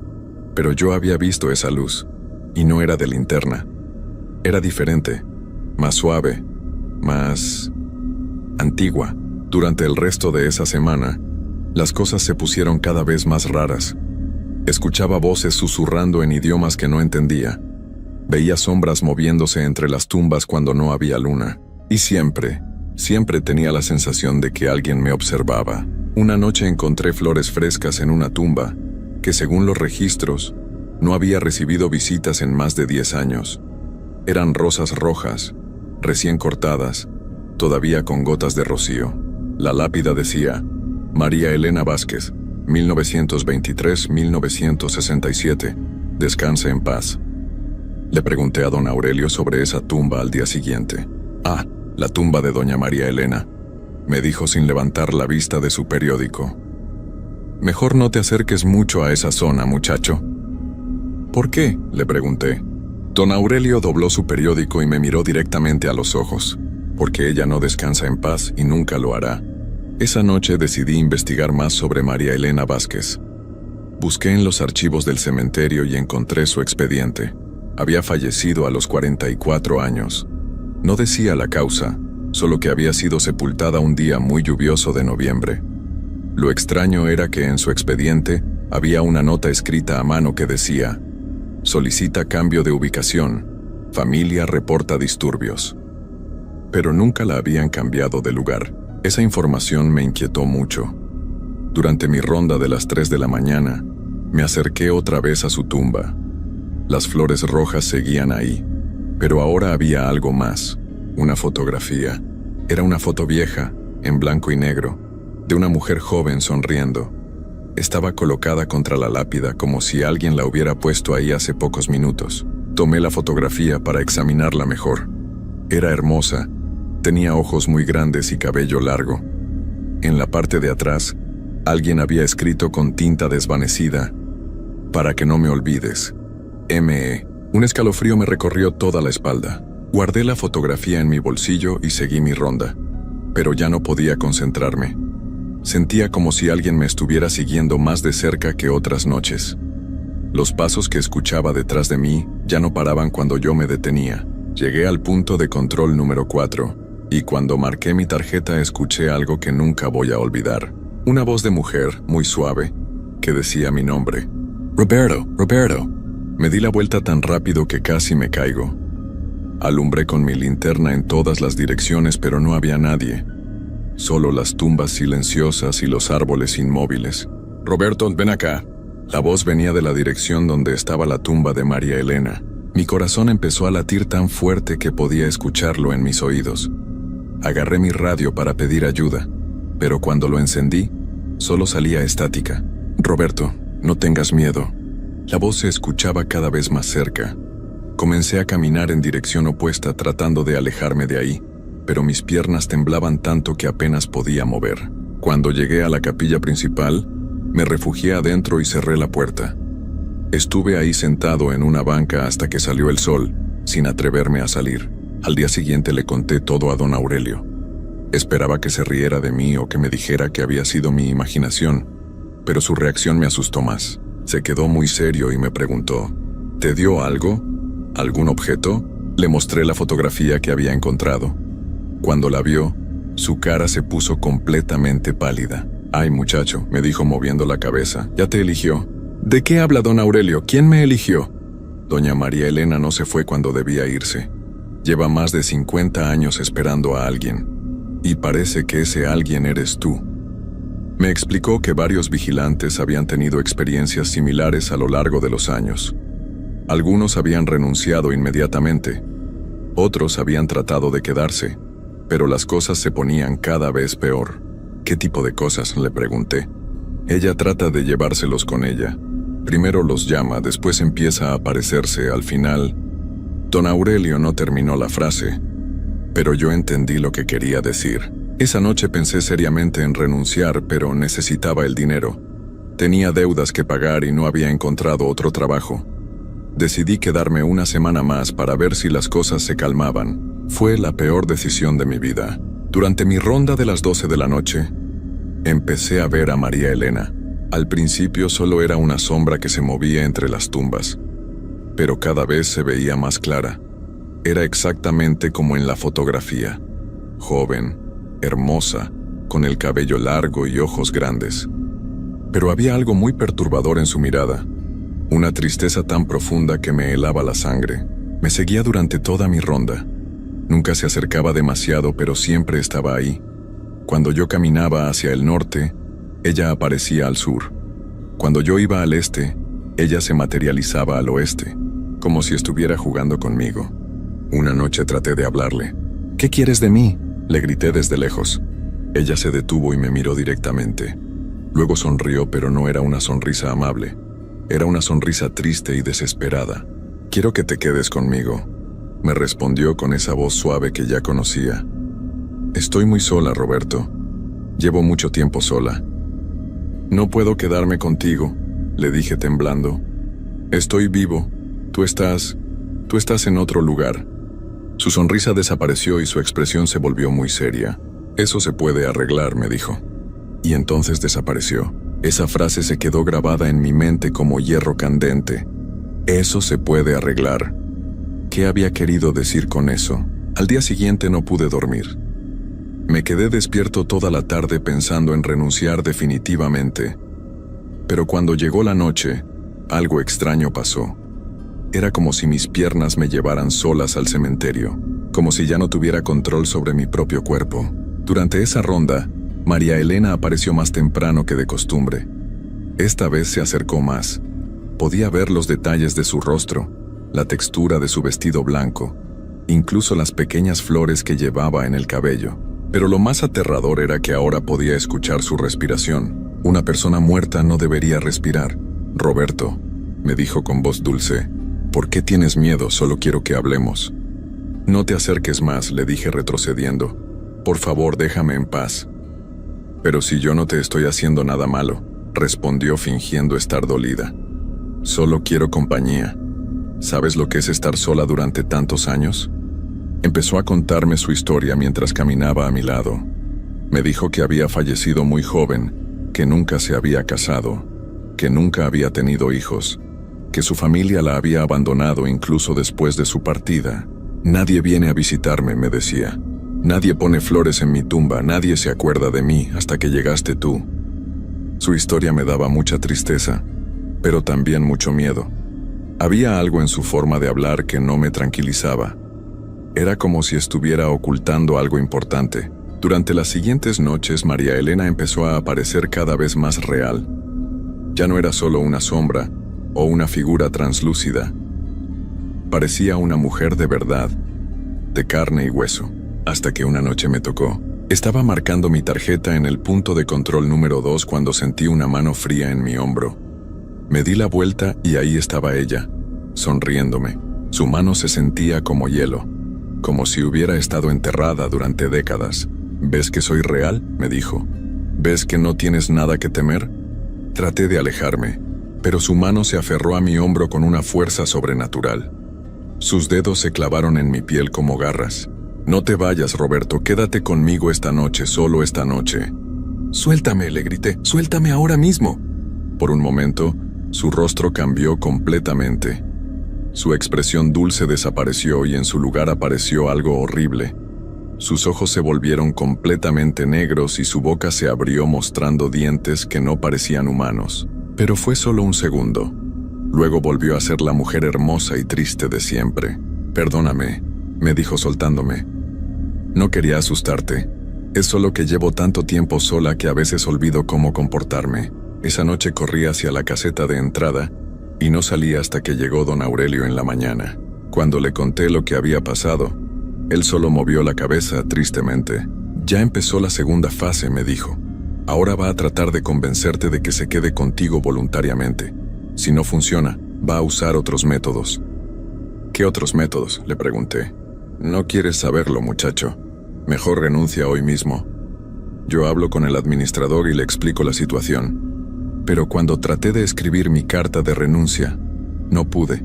S1: Pero yo había visto esa luz, y no era de linterna. Era diferente, más suave, más antigua. Durante el resto de esa semana, las cosas se pusieron cada vez más raras. Escuchaba voces susurrando en idiomas que no entendía. Veía sombras moviéndose entre las tumbas cuando no había luna. Y siempre tenía la sensación de que alguien me observaba. Una noche encontré flores frescas en una tumba, que según los registros, no había recibido visitas en más de 10 años. Eran rosas rojas, recién cortadas, todavía con gotas de rocío. La lápida decía: María Elena Vázquez, 1923-1967, descanse en paz. Le pregunté a don Aurelio sobre esa tumba al día siguiente. Ah, la tumba de doña María Elena, me dijo sin levantar la vista de su periódico. Mejor no te acerques mucho a esa zona, muchacho. ¿Por qué?, le pregunté. Don Aurelio dobló su periódico y me miró directamente a los ojos, porque ella no descansa en paz y nunca lo hará. Esa noche decidí investigar más sobre María Elena Vázquez. Busqué en los archivos del cementerio y encontré su expediente. Había fallecido a los 44 años. No decía la causa, solo que había sido sepultada un día muy lluvioso de noviembre. Lo extraño era que en su expediente había una nota escrita a mano que decía: solicita cambio de ubicación, familia reporta disturbios. Pero nunca la habían cambiado de lugar. Esa información me inquietó mucho. Durante mi ronda de las 3 de la mañana, me acerqué otra vez a su tumba. Las flores rojas seguían ahí, pero ahora había algo más, una fotografía. Era una foto vieja, en blanco y negro, de una mujer joven sonriendo. Estaba colocada contra la lápida como si alguien la hubiera puesto ahí hace pocos minutos. Tomé la fotografía para examinarla mejor. Era hermosa, tenía ojos muy grandes y cabello largo. En la parte de atrás, alguien había escrito con tinta desvanecida: para que no me olvides, M.E. Un escalofrío me recorrió toda la espalda. Guardé la fotografía en mi bolsillo y seguí mi ronda, pero ya no podía concentrarme. Sentía como si alguien me estuviera siguiendo más de cerca que otras noches. Los pasos que escuchaba detrás de mí ya no paraban cuando yo me detenía. Llegué al punto de control número 4, y cuando marqué mi tarjeta escuché algo que nunca voy a olvidar. Una voz de mujer, muy suave, que decía mi nombre. Roberto, Roberto. Me di la vuelta tan rápido que casi me caigo. Alumbré con mi linterna en todas las direcciones, pero no había nadie. Solo las tumbas silenciosas y los árboles inmóviles. Roberto, ven acá. La voz venía de la dirección donde estaba la tumba de María Elena. Mi corazón empezó a latir tan fuerte que podía escucharlo en mis oídos. Agarré mi radio para pedir ayuda, pero cuando lo encendí, solo salía estática. Roberto, no tengas miedo. La voz se escuchaba cada vez más cerca. Comencé a caminar en dirección opuesta tratando de alejarme de ahí, pero mis piernas temblaban tanto que apenas podía mover. Cuando llegué a la capilla principal, me refugié adentro y cerré la puerta. Estuve ahí sentado en una banca hasta que salió el sol, sin atreverme a salir. Al día siguiente le conté todo a don Aurelio. Esperaba que se riera de mí o que me dijera que había sido mi imaginación, pero su reacción me asustó más. Se quedó muy serio y me preguntó, ¿te dio algo? ¿Algún objeto? Le mostré la fotografía que había encontrado. Cuando la vio, su cara se puso completamente pálida. «Ay, muchacho», me dijo moviendo la cabeza, «ya te eligió». «¿De qué habla don Aurelio? ¿Quién me eligió?» Doña María Elena no se fue cuando debía irse. Lleva más de 50 años esperando a alguien. Y parece que ese alguien eres tú. Me explicó que varios vigilantes habían tenido experiencias similares a lo largo de los años. Algunos habían renunciado inmediatamente. Otros habían tratado de quedarse, pero las cosas se ponían cada vez peor. «¿Qué tipo de cosas?», le pregunté. «Ella trata de llevárselos con ella. Primero los llama, después empieza a aparecerse, al final...». Don Aurelio no terminó la frase, pero yo entendí lo que quería decir. Esa noche pensé seriamente en renunciar, pero necesitaba el dinero. Tenía deudas que pagar y no había encontrado otro trabajo. Decidí quedarme una semana más para ver si las cosas se calmaban. Fue la peor decisión de mi vida. Durante mi ronda de las 12 de la noche, empecé a ver a María Elena. Al principio solo era una sombra que se movía entre las tumbas, pero cada vez se veía más clara. Era exactamente como en la fotografía. Joven, hermosa, con el cabello largo y ojos grandes. Pero había algo muy perturbador en su mirada. Una tristeza tan profunda que me helaba la sangre. Me seguía durante toda mi ronda. Nunca se acercaba demasiado, pero siempre estaba ahí. Cuando yo caminaba hacia el norte, ella aparecía al sur. Cuando yo iba al este, ella se materializaba al oeste, como si estuviera jugando conmigo. Una noche traté de hablarle. «¿Qué quieres de mí?», le grité desde lejos. Ella se detuvo y me miró directamente. Luego sonrió, pero no era una sonrisa amable. Era una sonrisa triste y desesperada. «Quiero que te quedes conmigo», me respondió con esa voz suave que ya conocía. «Estoy muy sola, Roberto. Llevo mucho tiempo sola». «No puedo quedarme contigo», le dije temblando. «Estoy vivo. Tú estás en otro lugar». Su sonrisa desapareció y su expresión se volvió muy seria. «Eso se puede arreglar», me dijo. Y entonces desapareció. Esa frase se quedó grabada en mi mente como hierro candente. «Eso se puede arreglar». ¿Qué había querido decir con eso? Al día siguiente no pude dormir. Me quedé despierto toda la tarde pensando en renunciar definitivamente. Pero cuando llegó la noche, algo extraño pasó. Era como si mis piernas me llevaran solas al cementerio, como si ya no tuviera control sobre mi propio cuerpo. Durante esa ronda, María Elena apareció más temprano que de costumbre. Esta vez se acercó más. Podía ver los detalles de su rostro, la textura de su vestido blanco, incluso las pequeñas flores que llevaba en el cabello. Pero lo más aterrador era que ahora podía escuchar su respiración. Una persona muerta no debería respirar. «Roberto», me dijo con voz dulce, «¿por qué tienes miedo? Solo quiero que hablemos». «No te acerques más», le dije retrocediendo. «Por favor, déjame en paz». «Pero si yo no te estoy haciendo nada malo», respondió fingiendo estar dolida. «Solo quiero compañía. ¿Sabes lo que es estar sola durante tantos años?». Empezó a contarme su historia mientras caminaba a mi lado. Me dijo que había fallecido muy joven, que nunca se había casado, que nunca había tenido hijos, que su familia la había abandonado incluso después de su partida. «Nadie viene a visitarme», me decía. «Nadie pone flores en mi tumba, nadie se acuerda de mí hasta que llegaste tú». Su historia me daba mucha tristeza, pero también mucho miedo. Había algo en su forma de hablar que no me tranquilizaba. Era como si estuviera ocultando algo importante. Durante las siguientes noches, María Elena empezó a aparecer cada vez más real. Ya no era solo una sombra o una figura translúcida. Parecía una mujer de verdad, de carne y hueso. Hasta que una noche me tocó. Estaba marcando mi tarjeta en el punto de control número 2 cuando sentí una mano fría en mi hombro. Me di la vuelta y ahí estaba ella, sonriéndome. Su mano se sentía como hielo, como si hubiera estado enterrada durante décadas. «¿Ves que soy real?», me dijo. «¿Ves que no tienes nada que temer?». Traté de alejarme, pero su mano se aferró a mi hombro con una fuerza sobrenatural. Sus dedos se clavaron en mi piel como garras. «No te vayas, Roberto, quédate conmigo esta noche, solo esta noche». «Suéltame», le grité, «suéltame ahora mismo». Por un momento, su rostro cambió completamente. Su expresión dulce desapareció y en su lugar apareció algo horrible. Sus ojos se volvieron completamente negros y su boca se abrió mostrando dientes que no parecían humanos. Pero fue solo un segundo. Luego volvió a ser la mujer hermosa y triste de siempre. «Perdóname», me dijo soltándome. «No quería asustarte. Es solo que llevo tanto tiempo sola que a veces olvido cómo comportarme». Esa noche corrí hacia la caseta de entrada y no salí hasta que llegó don Aurelio en la mañana. Cuando le conté lo que había pasado, él solo movió la cabeza tristemente. «Ya empezó la segunda fase», me dijo. «Ahora va a tratar de convencerte de que se quede contigo voluntariamente. Si no funciona, va a usar otros métodos». «¿Qué otros métodos?», le pregunté. «No quieres saberlo, muchacho. Mejor renuncia hoy mismo». Yo hablo con el administrador y le explico la situación. Pero cuando traté de escribir mi carta de renuncia, no pude.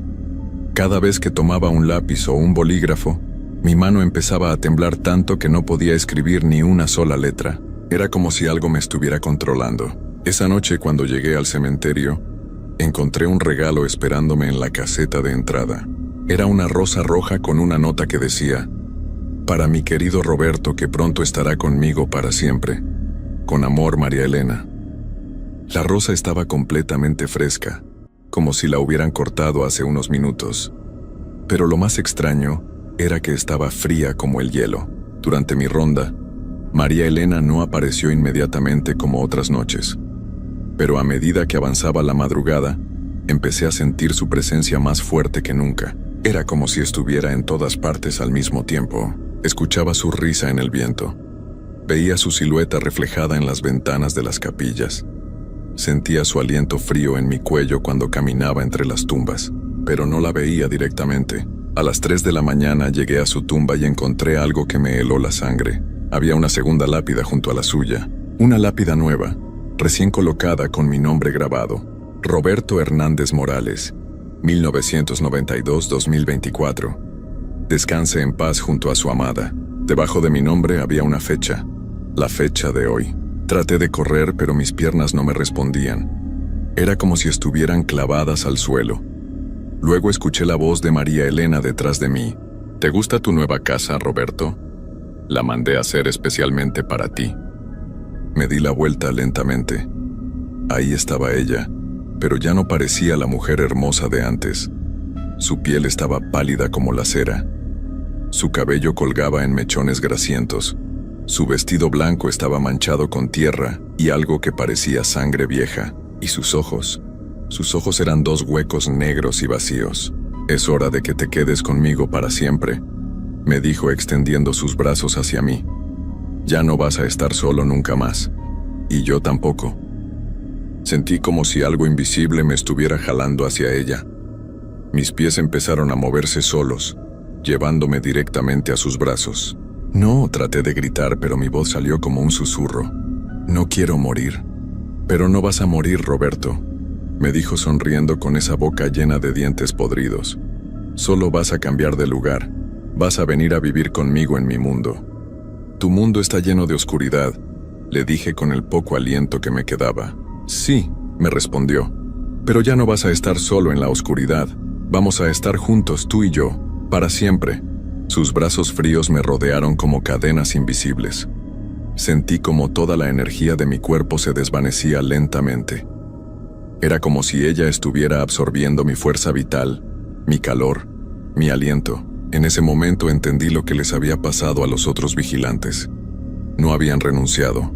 S1: Cada vez que tomaba un lápiz o un bolígrafo, mi mano empezaba a temblar tanto que no podía escribir ni una sola letra. Era como si algo me estuviera controlando. Esa noche, cuando llegué al cementerio, encontré un regalo esperándome en la caseta de entrada. Era una rosa roja con una nota que decía: «Para mi querido Roberto, que pronto estará conmigo para siempre. Con amor, María Elena». La rosa estaba completamente fresca, como si la hubieran cortado hace unos minutos. Pero lo más extraño era que estaba fría como el hielo. Durante mi ronda, María Elena no apareció inmediatamente como otras noches. Pero a medida que avanzaba la madrugada, empecé a sentir su presencia más fuerte que nunca. Era como si estuviera en todas partes al mismo tiempo. Escuchaba su risa en el viento. Veía su silueta reflejada en las ventanas de las capillas. Sentía su aliento frío en mi cuello cuando caminaba entre las tumbas, pero no la veía directamente. A las 3 de la mañana llegué a su tumba y encontré algo que me heló la sangre. Había una segunda lápida junto a la suya. Una lápida nueva, recién colocada con mi nombre grabado. Roberto Hernández Morales, 1992-2024. Descanse en paz junto a su amada. Debajo de mi nombre había una fecha, la fecha de hoy. Traté de correr, pero mis piernas no me respondían. Era como si estuvieran clavadas al suelo. Luego escuché la voz de María Elena detrás de mí. «¿Te gusta tu nueva casa, Roberto? La mandé a hacer especialmente para ti». Me di la vuelta lentamente. Ahí estaba ella, pero ya no parecía la mujer hermosa de antes. Su piel estaba pálida como la cera. Su cabello colgaba en mechones grasientos. Su vestido blanco estaba manchado con tierra y algo que parecía sangre vieja. Y sus ojos eran 2 huecos negros y vacíos. «Es hora de que te quedes conmigo para siempre», me dijo extendiendo sus brazos hacia mí. «Ya no vas a estar solo nunca más. Y yo tampoco». Sentí como si algo invisible me estuviera jalando hacia ella. Mis pies empezaron a moverse solos, llevándome directamente a sus brazos. «No», traté de gritar, pero mi voz salió como un susurro. «No quiero morir». «Pero no vas a morir, Roberto», me dijo sonriendo con esa boca llena de dientes podridos. «Solo vas a cambiar de lugar. Vas a venir a vivir conmigo en mi mundo». «Tu mundo está lleno de oscuridad», le dije con el poco aliento que me quedaba. «Sí», me respondió, «pero ya no vas a estar solo en la oscuridad. Vamos a estar juntos, tú y yo, para siempre». Sus brazos fríos me rodearon como cadenas invisibles. Sentí como toda la energía de mi cuerpo se desvanecía lentamente. Era como si ella estuviera absorbiendo mi fuerza vital, mi calor, mi aliento. En ese momento entendí lo que les había pasado a los otros vigilantes. No habían renunciado.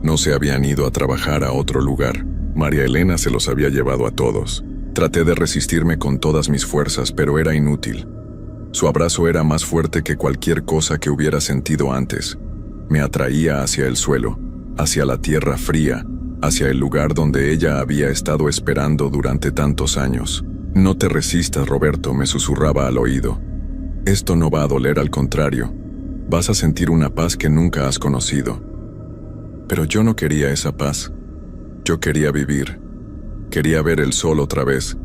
S1: No se habían ido a trabajar a otro lugar. María Elena se los había llevado a todos. Traté de resistirme con todas mis fuerzas, pero era inútil. Su abrazo era más fuerte que cualquier cosa que hubiera sentido antes. Me atraía hacia el suelo, hacia la tierra fría, hacia el lugar donde ella había estado esperando durante tantos años. «No te resistas, Roberto», me susurraba al oído. «Esto no va a doler, al contrario. Vas a sentir una paz que nunca has conocido». Pero yo no quería esa paz. Yo quería vivir. Quería ver el sol otra vez.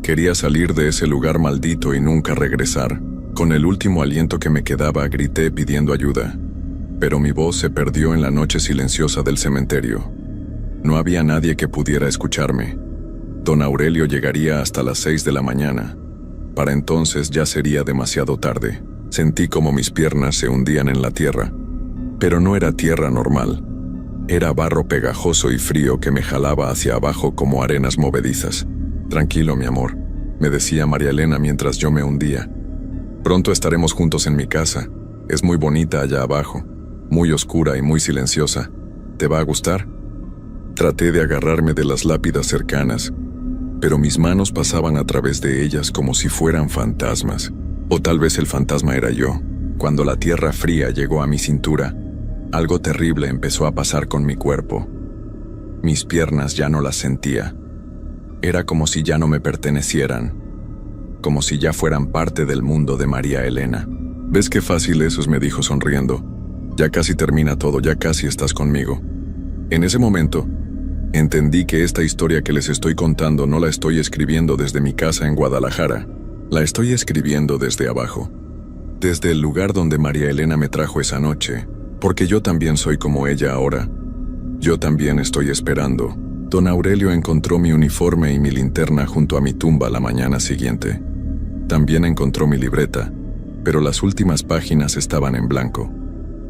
S1: Quería salir de ese lugar maldito y nunca regresar. Con el último aliento que me quedaba, grité pidiendo ayuda. Pero mi voz se perdió en la noche silenciosa del cementerio. No había nadie que pudiera escucharme. Don Aurelio llegaría hasta las 6 de la mañana. Para entonces ya sería demasiado tarde. Sentí como mis piernas se hundían en la tierra. Pero no era tierra normal. Era barro pegajoso y frío que me jalaba hacia abajo como arenas movedizas. «Tranquilo, mi amor», me decía María Elena mientras yo me hundía. «Pronto estaremos juntos en mi casa. Es muy bonita allá abajo, muy oscura y muy silenciosa. ¿Te va a gustar?» Traté de agarrarme de las lápidas cercanas, pero mis manos pasaban a través de ellas como si fueran fantasmas. O tal vez el fantasma era yo. Cuando la tierra fría llegó a mi cintura, algo terrible empezó a pasar con mi cuerpo. Mis piernas ya no las sentía. Era como si ya no me pertenecieran, como si ya fueran parte del mundo de María Elena. «¿Ves qué fácil eso es?», me dijo sonriendo. «Ya casi termina todo, ya casi estás conmigo». En ese momento, entendí que esta historia que les estoy contando no la estoy escribiendo desde mi casa en Guadalajara. La estoy escribiendo desde abajo, desde el lugar donde María Elena me trajo esa noche, porque yo también soy como ella ahora. Yo también estoy esperando. Don Aurelio encontró mi uniforme y mi linterna junto a mi tumba la mañana siguiente. También encontró mi libreta, pero las últimas páginas estaban en blanco,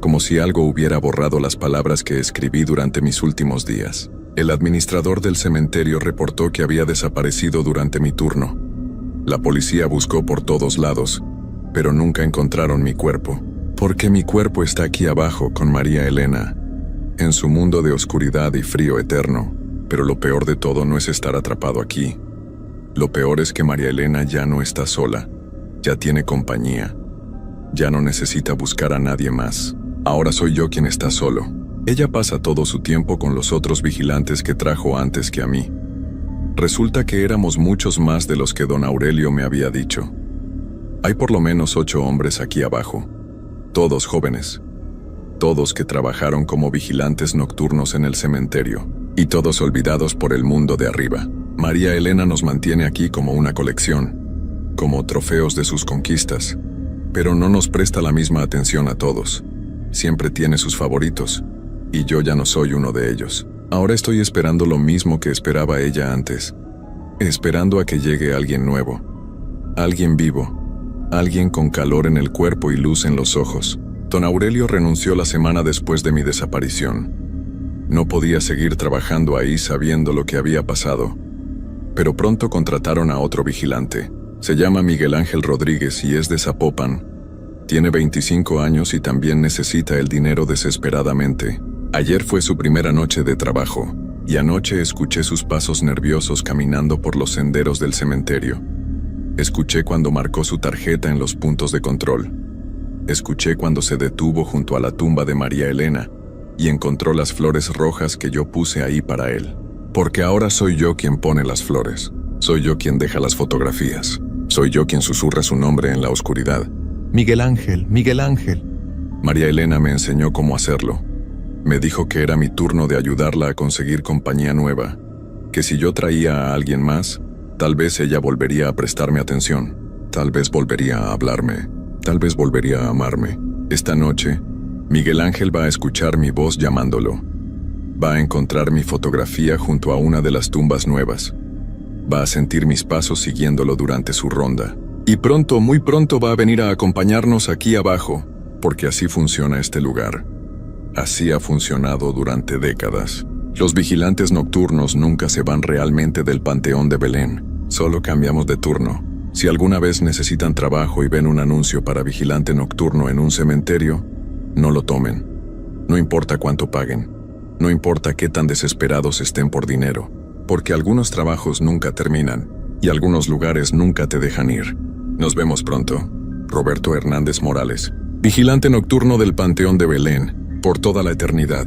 S1: como si algo hubiera borrado las palabras que escribí durante mis últimos días. El administrador del cementerio reportó que había desaparecido durante mi turno. La policía buscó por todos lados, pero nunca encontraron mi cuerpo. Porque mi cuerpo está aquí abajo con María Elena, en su mundo de oscuridad y frío eterno. Pero lo peor de todo no es estar atrapado aquí. Lo peor es que María Elena ya no está sola, ya tiene compañía. Ya no necesita buscar a nadie más. Ahora soy yo quien está solo. Ella pasa todo su tiempo con los otros vigilantes que trajo antes que a mí. Resulta que éramos muchos más de los que don Aurelio me había dicho. Hay por lo menos 8 hombres aquí abajo, todos jóvenes, todos que trabajaron como vigilantes nocturnos en el cementerio, y todos olvidados por el mundo de arriba. María Elena nos mantiene aquí como una colección, como trofeos de sus conquistas, pero no nos presta la misma atención a todos. Siempre tiene sus favoritos, y yo ya no soy uno de ellos. Ahora estoy esperando lo mismo que esperaba ella antes, esperando a que llegue alguien nuevo, alguien vivo, alguien con calor en el cuerpo y luz en los ojos. Don Aurelio renunció la semana después de mi desaparición. No podía seguir trabajando ahí sabiendo lo que había pasado, pero pronto contrataron a otro vigilante. Se llama Miguel Ángel Rodríguez y es de Zapopan. Tiene 25 años y también necesita el dinero desesperadamente. Ayer fue su primera noche de trabajo, y anoche escuché sus pasos nerviosos caminando por los senderos del cementerio. Escuché cuando marcó su tarjeta en los puntos de control. Escuché cuando se detuvo junto a la tumba de María Elena y encontró las flores rojas que yo puse ahí para él. Porque ahora soy yo quien pone las flores. Soy yo quien deja las fotografías. Soy yo quien susurra su nombre en la oscuridad.
S2: Miguel Ángel, Miguel Ángel.
S1: María Elena me enseñó cómo hacerlo. Me dijo que era mi turno de ayudarla a conseguir compañía nueva, que si yo traía a alguien más, tal vez ella volvería a prestarme atención, tal vez volvería a hablarme, tal vez volvería a amarme. Esta noche, Miguel Ángel va a escuchar mi voz llamándolo. Va a encontrar mi fotografía junto a una de las tumbas nuevas. Va a sentir mis pasos siguiéndolo durante su ronda. Y pronto, muy pronto va a venir a acompañarnos aquí abajo, porque así funciona este lugar. Así ha funcionado durante décadas. Los vigilantes nocturnos nunca se van realmente del Panteón de Belén, solo cambiamos de turno. Si alguna vez necesitan trabajo y ven un anuncio para vigilante nocturno en un cementerio, no lo tomen. No importa cuánto paguen, no importa qué tan desesperados estén por dinero, porque algunos trabajos nunca terminan y algunos lugares nunca te dejan ir. Nos vemos pronto. Roberto Hernández Morales, vigilante nocturno del Panteón de Belén, por toda la eternidad.